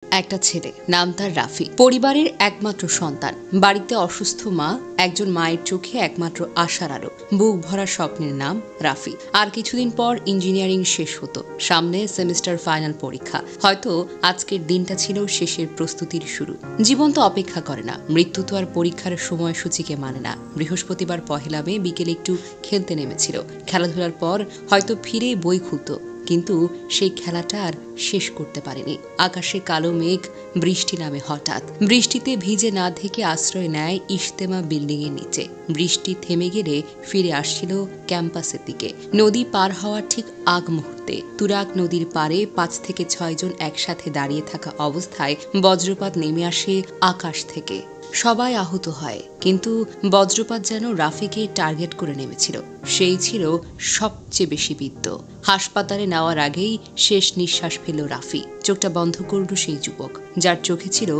একটা ছেলে, নাম তার রাফি। পরিবারের একমাত্র সন্তান। বাড়িতে অসুস্থ মা, একজন মায়ের চোখে একমাত্র আশার আলো। বুক ভরা স্বপ্নের নাম রাফি। আর কিছুদিন পর ইঞ্জিনিয়ারিং শেষ হতো। সামনে সেমিস্টার ফাইনাল পরীক্ষা। হয়তো আজকের দিনটা ছিল শেষের প্রস্তুতির শুরু। জীবন তো অপেক্ষা করে না, মৃত্যু তো আর পরীক্ষার সময়সূচিকে মানে না। বৃহস্পতিবার পহেলা মে বিকেলে একটু খেলতে নেমেছিল। খেলাধুলার পর হয়তো ফিরে বই খুলত, কিন্তু সেই খেলাটা আর শেষ করতে পারেনি। আকাশে কালো মেঘ, বৃষ্টি নামে হঠাৎ। বৃষ্টিতে ভিজে না থেকে আশ্রয় নেয় ইজতেমা বিল্ডিং এর নিচে। বৃষ্টি থেমে গেলে ফিরে আসছিল ক্যাম্পাসের দিকে। নদী পার হওয়ার ঠিক আগ মুহূর্তে তুরাগ নদীর পাড়ে 5 থেকে 6 জন একসাথে দাঁড়িয়ে থাকা অবস্থায় বজ্রপাত নেমে আসে আকাশ থেকে। সবাই আহত হয়, কিন্তু বজ্রপাত যেন রাফিকে টার্গেট করে নেমেছিল। সেই ছিল সবচেয়ে বেশি বিদ্ধ। হাসপাতালে নেওয়ার আগেই শেষ নিঃশ্বাস ফেলল রাফি। চোখটা বন্ধ করল সেই যুবক, যার চোখে ছিল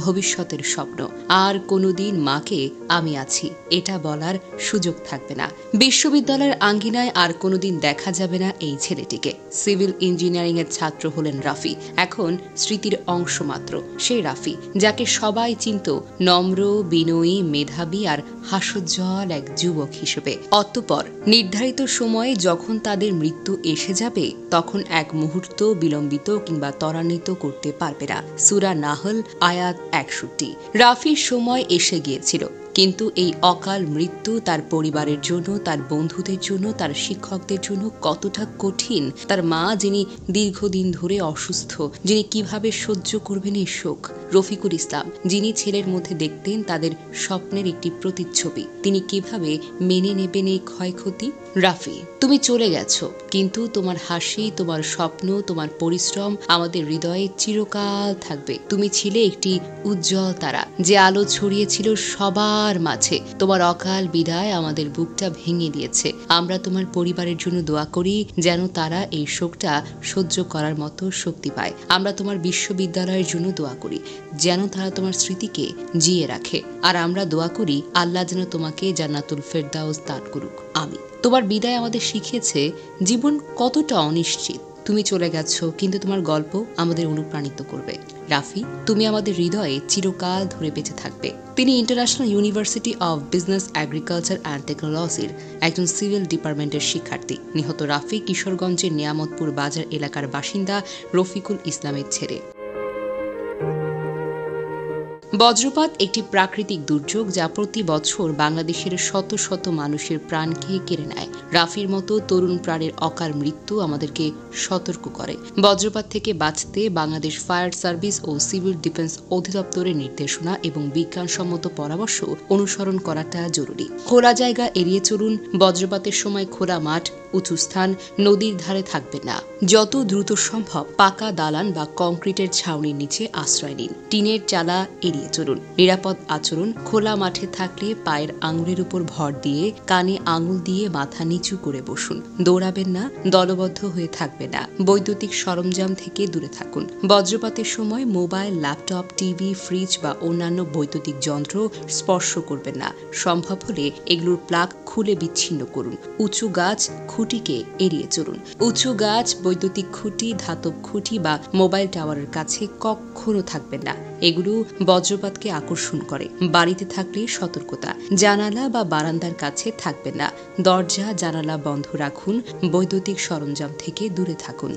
ভবিষ্যতের স্বপ্ন। আর কোনোদিন মাকে আমি আছি এটা বলার সুযোগ থাকবে না। বিশ্ববিদ্যালয়ের আঙ্গিনায় আর কোনোদিন দেখা যাবে না এই ছেলেটিকে। সিভিল ইঞ্জিনিয়ারিং এর ছাত্র হলেন রাফি। এখন স্মৃতির অংশ মাত্র সেই রাফি, যাকে সবাই চিনত নম্র, বিনয়ী, মেধাবী আর হাস্যোজ্জ্বল এক যুবক হিসেবে। অতঃপর নির্ধারিত সময়ে যখন তাদের মৃত্যু এসে যাবে, তখন এক মুহূর্ত বিলম্বিত কিংবা ত্বরান্বিত করতে পারবে না। সূরা নাহল আয়াত 61। রাফির সময় এসে গিয়েছিল, কিন্তু এই অকাল মৃত্যু তার পরিবারের জন্য, তার বন্ধুদের জন্য, তার শিক্ষকদের জন্য কতটা কঠিন। তার মা, যিনি দীর্ঘদিন ধরে অসুস্থ, যিনি কিভাবে সহ্য করবেন এই শোক। রফিকুল ইসলাম, যিনি ছেলের মধ্যে দেখতেন তাদের স্বপ্নের একটি প্রতিচ্ছবি, তিনি কিভাবে মেনে নেবেন এই ক্ষয়ক্ষতি? রাফি, তুমি চলে গেছো, কিন্তু তোমার হাসি, তোমার স্বপ্ন, তোমার পরিশ্রম আমাদের হৃদয়ে চিরকাল থাকবে। তুমি ছিলে একটি উজ্জ্বল তারা, যে আলো ছড়িয়েছিল সবার মাঝে। তোমার অকাল বিদায় আমাদের বুকটা ভেঙে দিয়েছে। আমরা তোমার পরিবারের জন্য দোয়া করি, যেন তারা এই শোকটা সহ্য করার মতো শক্তি পায়। আমরা তোমার বিশ্ববিদ্যালয়ের জন্য দোয়া করি, যেন তারা তোমার স্মৃতিকে জিয়ে রাখে। আর আমরা দোয়া করি আল্লাহ যেন তোমাকে জান্নাতুল ফেরদাউস দান করুক। আমিন। তোমার বিদায় আমাদের শিখিয়েছে জীবন কতটা অনিশ্চিত। তুমি চলে গেছো, কিন্তু তোমার গল্প আমাদের অনুপ্রাণিত করবে। রাফি, তুমি আমাদের হৃদয়ে চিরকাল ধরে বেঁচে থাকবে। তিনি international university of business, agriculture and টেকনোলজির একজন সিভিল ডিপার্টমেন্টের শিক্ষার্থী। নিহত রাফি কিশোরগঞ্জের নিয়ামতপুর বাজার এলাকার বাসিন্দা রফিকুল ইসলামের ছেলে। বজ্রপাত একটি প্রাকৃতিক দুর্যোগ, যা প্রতি বছর বাংলাদেশের শত শত মানুষের প্রাণকে কেড়ে নেয়। রাফির মতো তরুণ প্রাণের অকাল মৃত্যু আমাদেরকে সতর্ক করে। বজ্রপাত থেকে বাঁচতে বাংলাদেশ ফায়ার সার্ভিস ও সিভিল ডিফেন্স অধিদপ্তরের নির্দেশনা এবং বিজ্ঞানসম্মত পরামর্শ অনুসরণ করাটা জরুরি। খোলা জায়গা এড়িয়ে চলুন। বজ্রপাতের সময় খোলা মাঠ, উঁচু স্থান, নদীর ধারে থাকবেন না। যত দ্রুত সম্ভব পাকা দালান বা কংক্রিটের ছাউনির নিচে আশ্রয় নিন। টিনের চালা এড়িয়ে চলুন। নিরাপদ আচরণ, খোলা মাঠে থাকলে পায়ের আঙুলের উপর ভর দিয়ে, কানে আঙুল দিয়ে মাথা নিচু করে বসুন। দৌড়াবেন না, দলবদ্ধ হয়ে থাকবেন না। বৈদ্যুতিক সরঞ্জাম থেকে দূরে থাকুন। বজ্রপাতের সময় মোবাইল, ল্যাপটপ, টিভি, ফ্রিজ বা অন্যান্য বৈদ্যুতিক যন্ত্র স্পর্শ করবেন না। সম্ভব হলে এগুলোর প্লাগ খুলে বিচ্ছিন্ন করুন। উঁচু গাছ, খুঁটিকে এড়িয়ে চলুন। উঁচু গাছ, বৈদ্যুতিক খুঁটি, ধাতব খুঁটি বা মোবাইল টাওয়ারের কাছে কখনো থাকবেন না। এগুলো বজ্রপাতকে আকর্ষণ করে। বাড়িতে থাকলে সতর্কতা। জানালা বা বারান্দার কাছে থাকবেন না। দরজা জানালা বন্ধ রাখুন। বৈদ্যুতিক সরঞ্জাম থেকে দূরে থাকুন।